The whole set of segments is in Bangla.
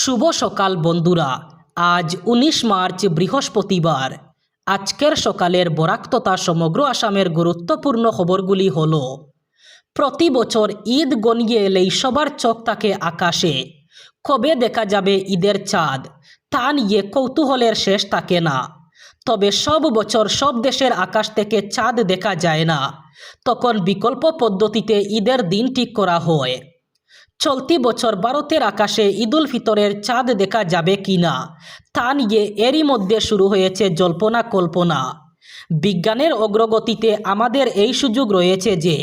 শুভ সকাল বন্ধুরা। আজ ১৯ মার্চ বৃহস্পতিবার। আজকের সকালের বরাক তথা সমগ্র আসামের গুরুত্বপূর্ণ খবরগুলি হল: প্রতি বছর ঈদ গনিয়ে এলেই সবার চোখ থাকে আকাশে। কবে দেখা যাবে ঈদের চাঁদ তা নিয়ে কৌতূহলের শেষ থাকে না। তবে সব বছর সব দেশের আকাশ থেকে চাঁদ দেখা যায় না, তখন বিকল্প পদ্ধতিতে ঈদের দিন ঠিক করা হয়। চলতি বছর ভারতের আকাশে ঈদুল ফিতরের চাঁদ দেখা যাবে কিনা তা নিয়ে এরই মধ্যে শুরু হয়েছে জল্পনা কল্পনা। বিজ্ঞানের অগ্রগতিতে আমাদের এই সুযোগ রয়েছে যে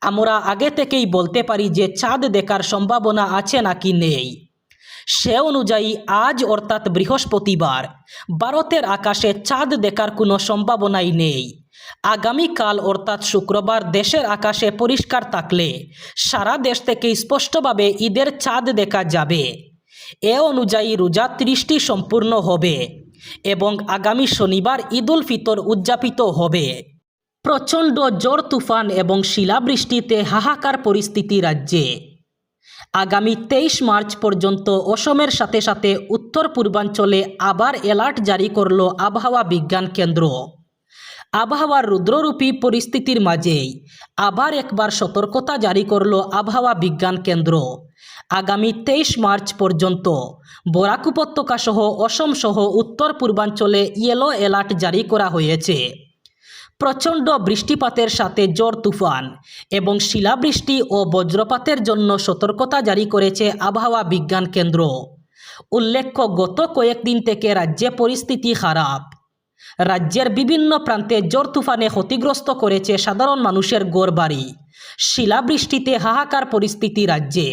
আমরা আগে থেকেই বলতে পারি যে চাঁদ দেখার সম্ভাবনা আছে নাকি নেই। সে অনুযায়ী আজ অর্থাৎ বৃহস্পতিবার ভারতের আকাশে চাঁদ দেখার কোনো সম্ভাবনাই নেই। আগামীকাল অর্থাৎ শুক্রবার দেশের আকাশে পরিষ্কার থাকলে সারা দেশ থেকে স্পষ্টভাবে ঈদের চাঁদ দেখা যাবে। এ অনুযায়ী রোজা ৩০টি সম্পূর্ণ হবে এবং আগামী শনিবার ঈদুল ফিতর উদযাপিত হবে। প্রচণ্ড ঝড় তুফান এবং শিলাবৃষ্টিতে হাহাকার পরিস্থিতি রাজ্যে। আগামী ২৩ মার্চ পর্যন্ত অসমের সাথে সাথে উত্তর পূর্বাঞ্চলে আবার অ্যালার্ট জারি করল আবহাওয়া বিজ্ঞান কেন্দ্র। আবহাওয়ার রুদ্ররূপী পরিস্থিতির মাঝেই আবার একবার সতর্কতা জারি করল আবহাওয়া বিজ্ঞান কেন্দ্র। আগামী ২৩ মার্চ পর্যন্ত বরাক উপত্যকা সহ অসম সহ উত্তর পূর্বাঞ্চলে ইয়েলো অ্যালার্ট জারি করা হয়েছে। প্রচণ্ড বৃষ্টিপাতের সাথে ঝড় তুফান এবং শিলাবৃষ্টি ও বজ্রপাতের জন্য সতর্কতা জারি করেছে আবহাওয়া বিজ্ঞান কেন্দ্র। উল্লেখ্য, গত কয়েকদিন থেকে রাজ্যে পরিস্থিতি খারাপ। রাজ্যের বিভিন্ন প্রান্তে ঝড় তুফানে ক্ষতিগ্রস্ত করেছে সাধারণ মানুষের ঘরবাড়ি। শিলাবৃষ্টিতে হাহাকার পরিস্থিতি রাজ্যে।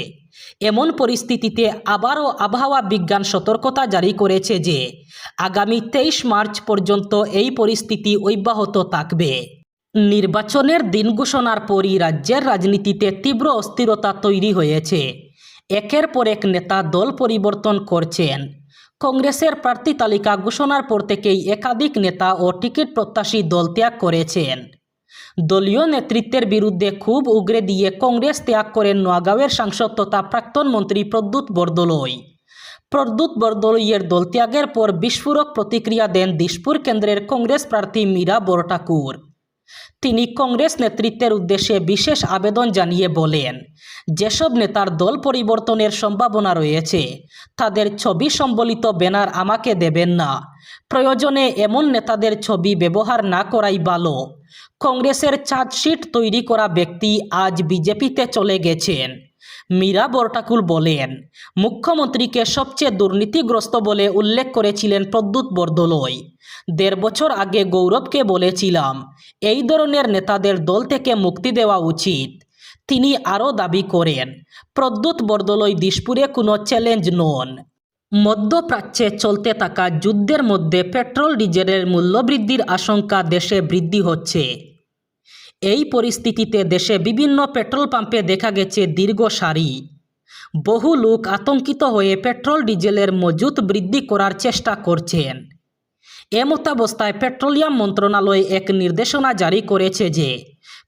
এমন পরিস্থিতিতে আবারও আবহাওয়া বিজ্ঞান সতর্কতা জারি করেছে যে আগামী ২৩ মার্চ পর্যন্ত এই পরিস্থিতি অব্যাহত থাকবে। নির্বাচনের দিন ঘোষণার পরই রাজ্যের রাজনীতিতে তীব্র অস্থিরতা তৈরি হয়েছে। একের পর এক নেতা দল পরিবর্তন করছেন। কংগ্রেসের প্রার্থী তালিকা ঘোষণার পর থেকেই একাধিক নেতা ও টিকিট প্রত্যাশী দল ত্যাগ করেছেন। দলীয় নেতৃত্বের বিরুদ্ধে ক্ষোভ উগরে দিয়ে কংগ্রেস ত্যাগ করেন নোয়াগাঁওয়ের সাংসদ তথা প্রাক্তন মন্ত্রী প্রদ্যুৎ বরদলৈ। প্রদ্যুৎ বরদলৈয়ের দলত্যাগের পর বিস্ফোরক প্রতিক্রিয়া দেন দিশপুর কেন্দ্রের কংগ্রেস প্রার্থী মীরা বরঠাকুর। তিনি কংগ্রেস নেতৃত্বের উদ্দেশ্যে বিশেষ আবেদন জানিয়ে বলেন, যেসব নেতার দল পরিবর্তনের সম্ভাবনা রয়েছে তাদের ছবি সম্বলিত ব্যানার আমাকে দেবেন না। প্রয়োজনে এমন নেতাদের ছবি ব্যবহার না করাই ভালো। কংগ্রেসের চার্জশিট তৈরি করা ব্যক্তি আজ বিজেপিতে চলে গেছেন। মীরা বরঠাকুর বলেন, মুখ্যমন্ত্রীকে সবচেয়ে দুর্নীতিগ্রস্ত বলে উল্লেখ করেছিলেন প্রদ্যুৎ বরদলৈ। ১.৫ বছর আগে গৌরবকে বলেছিলাম এই ধরনের নেতাদের দল থেকে মুক্তি দেওয়া উচিত। তিনি আরও দাবি করেন, প্রদ্যুৎ বরদলৈ দিশপুরে কোনো চ্যালেঞ্জ নন। মধ্যপ্রাচ্যে চলতে থাকা যুদ্ধের মধ্যে পেট্রোল ডিজেলের মূল্যবৃদ্ধির আশঙ্কা দেশে বৃদ্ধি হচ্ছে। এই পরিস্থিতিতে দেশে বিভিন্ন পেট্রোল পাম্পে দেখা গেছে দীর্ঘ সারি। বহু লোক আতঙ্কিত হয়ে পেট্রোল ডিজেলের মজুত বৃদ্ধি করার চেষ্টা করছেন। এমতাবস্থায় পেট্রোলিয়াম মন্ত্রণালয় এক নির্দেশনা জারি করেছে যে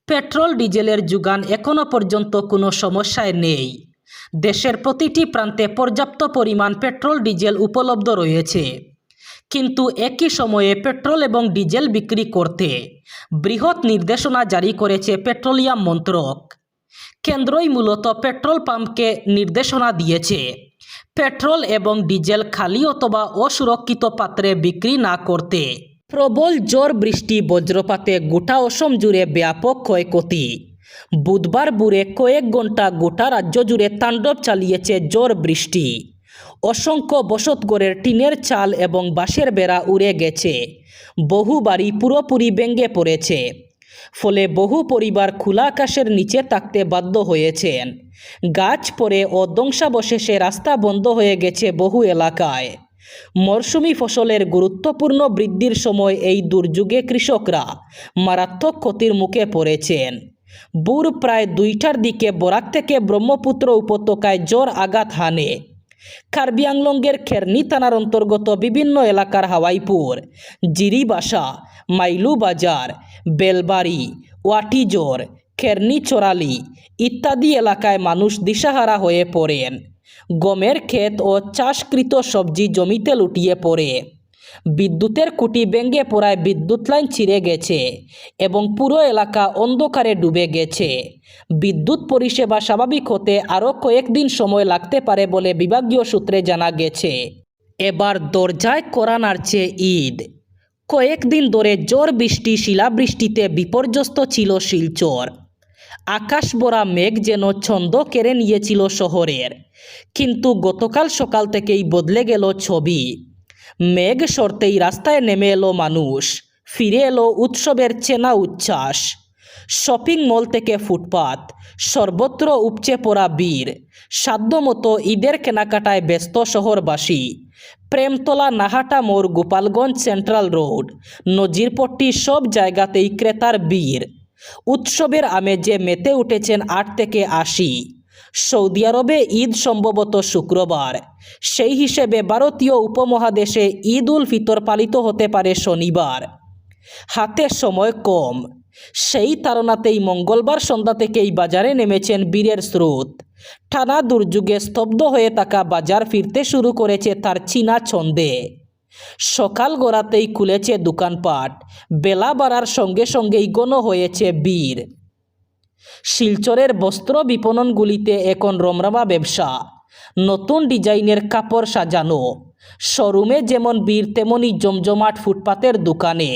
পেট্রোল ডিজেলের যোগান এখনও পর্যন্ত কোনো সমস্যায় নেই। দেশের প্রতিটি প্রান্তে পর্যাপ্ত পরিমাণ পেট্রোল ডিজেল উপলব্ধ রয়েছে। কিন্তু একই সময়ে পেট্রোল এবং ডিজেল বিক্রি করতে বৃহৎ নির্দেশনা জারি করেছে পেট্রোলিয়াম মন্ত্রক। কেন্দ্রই মূলত পেট্রোল পাম্পকে নির্দেশনা দিয়েছে পেট্রোল এবং ডিজেল খালি অথবা অসুরক্ষিত পাত্রে বিক্রি না করতে। প্রবল ঝড় বৃষ্টি বজ্রপাতে গোটা অসম জুড়ে ব্যাপক ক্ষয়ক্ষতি। বুধবার ভোরে কয়েক ঘন্টা গোটা রাজ্য জুড়ে তাণ্ডব চালিয়েছে ঝড় বৃষ্টি। অসংখ্য বসতঘরের টিনের চাল এবং বাঁশের বেড়া উড়ে গেছে। বহু বাড়ি পুরোপুরি ভেঙে পড়েছে। ফলে বহু পরিবার খোলা আকাশের নিচে থাকতে বাধ্য হয়েছেন। গাছ পড়ে ও ধ্বংসাবশেষে রাস্তা বন্ধ হয়ে গেছে বহু এলাকায়। মরশুমি ফসলের গুরুত্বপূর্ণ বৃদ্ধির সময় এই দুর্যোগে কৃষকরা মারাত্মক ক্ষতির মুখে পড়েছেন। ভোর প্রায় ২টার দিকে বরাক থেকে ব্রহ্মপুত্র উপত্যকায় ঝড় আঘাত হানে। কার্বি আংলংয়ের খেরনি থানার অন্তর্গত বিভিন্ন এলাকার হাওয়াইপুর, জিরিবাসা, মাইলু বাজার, বেলবাড়ি, ওয়াটিজোর, কেরনি চোরালি ইত্যাদি এলাকায় মানুষ দিশাহারা হয়ে পড়েন। গমের ক্ষেত ও চাষকৃত সবজি জমিতে লুটিয়ে পড়ে। বিদ্যুতের খুঁটি ভেঙে পড়ায় বিদ্যুৎ লাইন ছিঁড়ে গেছে এবং পুরো এলাকা অন্ধকারে ডুবে গেছে। বিদ্যুৎ পরিষেবা স্বাভাবিক হতে আরও কয়েকদিন সময় লাগতে পারে বলে বিভাগীয় সূত্রে জানা গেছে। এবার দরজায় কড়া নাড়ছে ঈদ। কয়েকদিন ধরে ঝড় বৃষ্টি শিলাবৃষ্টিতে বিপর্যস্ত ছিল শিলচর। আকাশ ভরা মেঘ যেন ছন্দ কেড়ে নিয়েছিল শহরের, কিন্তু গতকাল সকাল থেকেই বদলে গেল ছবি। মেঘ সরতেই রাস্তায় নেমে এলো মানুষ, ফিরে এলো উৎসবের চেনা উচ্ছ্বাস। শপিং মল থেকে ফুটপাত সর্বত্র উপচে পড়া ভিড়। সাধ্যমতো ঈদের কেনাকাটায় ব্যস্ত শহরবাসী। প্রেমতলা, নাহাটা মোড়, গোপালগঞ্জ সেন্ট্রাল রোড, নজিরপট্টি সব জায়গাতেই ক্রেতার ভিড়। উৎসবের আমেজে মেতে উঠেছেন 8 থেকে 80। সৌদি আরবে ঈদ সম্ভবত শুক্রবার, সেই হিসেবে ভারতীয় উপমহাদেশে ঈদ উল ফিতর পালিত হতে পারে শনিবার। হাতে সময় কম, সেই তাড়নাতেই মঙ্গলবার সন্ধ্যা থেকেই বাজারে নেমেছেন বীরের স্রোত। টানা দুর্যোগে স্তব্ধ হয়ে থাকা বাজার ফিরতে শুরু করেছে তার চীনা ছন্দে। সকাল গড়াতেই খুলেছে দোকানপাট, বেলা বাড়ার সঙ্গে সঙ্গেই ঘন হয়েছে ভিড়। শিলচরের বস্ত্র বিপণনগুলিতে এখন রমরমা ব্যবসা। নতুন ডিজাইনের কাপড় সাজানো। শোরুমে যেমন ভিড় তেমনই জমজমাট ফুটপাতের দোকানে।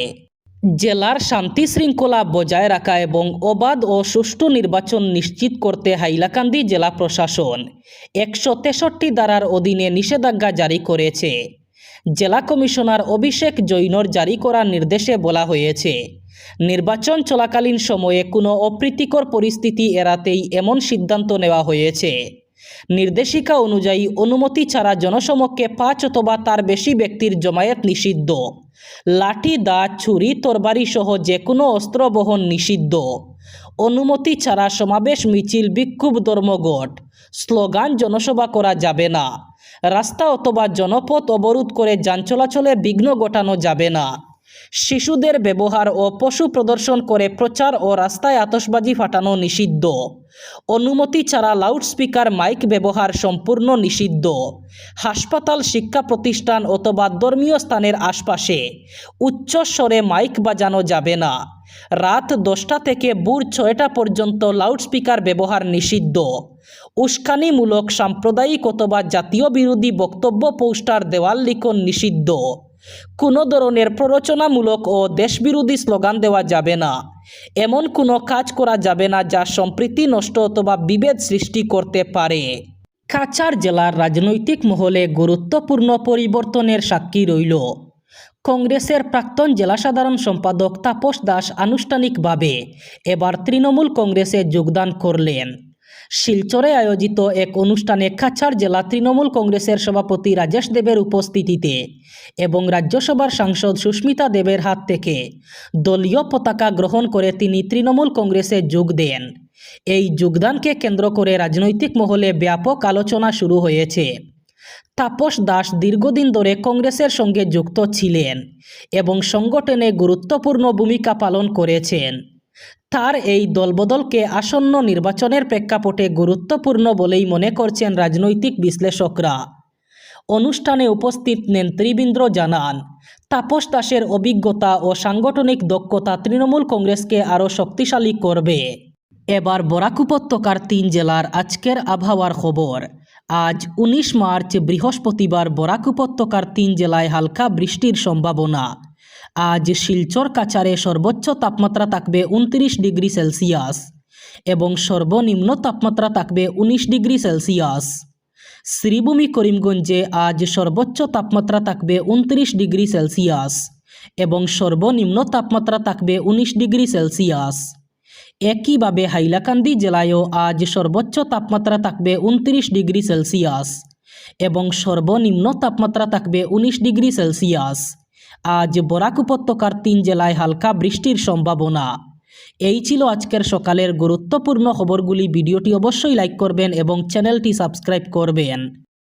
জেলার শান্তি শৃঙ্খলা বজায় রাখা এবং অবাধ ও সুষ্ঠু নির্বাচন নিশ্চিত করতে হাইলাকান্দি জেলা প্রশাসন 163 ধারার অধীনে নিষেধাজ্ঞা জারি করেছে। জেলা কমিশনার অভিষেক জৈনর জারি করা নির্দেশে বলা হয়েছে, নির্বাচন চলাকালীন সময়ে কোনো অপ্রীতিকর পরিস্থিতি এড়াতেই এমন সিদ্ধান্ত নেওয়া হয়েছে। নির্দেশিকা অনুযায়ী অনুমতি ছাড়া জনসমক্ষে 5 অথবা তার বেশি ব্যক্তির জমায়েত নিষিদ্ধ। লাঠি, দা, ছুরি, তরবারি সহ যে কোনো অস্ত্র বহন নিষিদ্ধ। অনুমতি ছাড়া সমাবেশ, মিছিল, বিক্ষোভ, ধর্মঘট, স্লোগান, জনসভা করা যাবে না। রাস্তা অথবা জনপথ অবরোধ করে যান চলাচলে বিঘ্ন ঘটানো যাবে না। শিশুদের ব্যবহার ও পশু প্রদর্শন করে প্রচার ও রাস্তায় আতশবাজি ফাটানো নিষিদ্ধ। অনুমতি ছাড়া লাউডস্পিকার, মাইক ব্যবহার সম্পূর্ণ নিষিদ্ধ। হাসপাতাল, শিক্ষা প্রতিষ্ঠান অথবা ধর্মীয় স্থানের আশপাশে উচ্চ স্বরে মাইক বাজানো যাবে না। রাত 10টা থেকে ভোর 6টা পর্যন্ত লাউডস্পিকার ব্যবহার নিষিদ্ধ। উস্কানিমূলক, সাম্প্রদায়িক অথবা জাতীয় বিরোধী বক্তব্য, পোস্টার, দেওয়াল লিখন নিষিদ্ধ। কোনো ধরনের প্ররোচনামূলক ও দেশবিরোধী স্লোগান দেওয়া যাবে না। এমন কোনো কাজ করা যাবে না যা সম্প্রীতি নষ্ট অথবা বিভেদ সৃষ্টি করতে পারে। কাছাড় জেলার রাজনৈতিক মহলে গুরুত্বপূর্ণ পরিবর্তনের সাক্ষী রইল। কংগ্রেসের প্রাক্তন জেলা সাধারণ সম্পাদক তাপস দাস আনুষ্ঠানিকভাবে এবার তৃণমূল কংগ্রেসে যোগদান করলেন। শিলচরে আয়োজিত এক অনুষ্ঠানে কাছাড় জেলা তৃণমূল কংগ্রেসের সভাপতি রাজেশ দেবের উপস্থিতিতে এবং রাজ্যসভার সাংসদ সুস্মিতা দেবের হাত থেকে দলীয় পতাকা গ্রহণ করে তিনি তৃণমূল কংগ্রেসে যোগ দেন। এই যোগদানকে কেন্দ্র করে রাজনৈতিক মহলে ব্যাপক আলোচনা শুরু হয়েছে। তাপস দাস দীর্ঘদিন ধরে কংগ্রেসের সঙ্গে যুক্ত ছিলেন এবং সংগঠনে গুরুত্বপূর্ণ ভূমিকা পালন করেছেন। তার এই দলবদলকে আসন্ন নির্বাচনের প্রেক্ষাপটে গুরুত্বপূর্ণ বলেই মনে করছেন রাজনৈতিক বিশ্লেষকরা। অনুষ্ঠানে উপস্থিত নেতৃবৃন্দ জানান, তাপস দাসের অভিজ্ঞতা ও সাংগঠনিক দক্ষতা তৃণমূল কংগ্রেসকে আরও শক্তিশালী করবে। এবার বরাক উপত্যকার 3 জেলার আজকের আবহাওয়ার খবর। আজ 19 মার্চ বৃহস্পতিবার বরাক উপত্যকার 3 জেলায় হালকা বৃষ্টির সম্ভাবনা। আজ শিলচর, কাছাড়ে সর্বোচ্চ তাপমাত্রা থাকবে 29 ডিগ্রি সেলসিয়াস এবং সর্বনিম্ন তাপমাত্রা থাকবে 19 ডিগ্রি সেলসিয়াস। শ্রীভূমি, করিমগঞ্জে আজ সর্বোচ্চ তাপমাত্রা থাকবে 29 ডিগ্রি সেলসিয়াস এবং সর্বনিম্ন তাপমাত্রা থাকবে 19 ডিগ্রি সেলসিয়াস। একইভাবে হাইলাকান্দি জেলায়ও আজ সর্বোচ্চ তাপমাত্রা থাকবে 29 ডিগ্রি সেলসিয়াস এবং সর্বনিম্ন তাপমাত্রা থাকবে 19 ডিগ্রি সেলসিয়াস। আজ বরাক উপত্যকার 3 জেলায় হালকা বৃষ্টির সম্ভাবনা। এই ছিল আজকের সকালের গুরুত্বপূর্ণ খবরগুলি। ভিডিওটি অবশ্যই লাইক করবেন এবং চ্যানেলটি সাবস্ক্রাইব করবেন।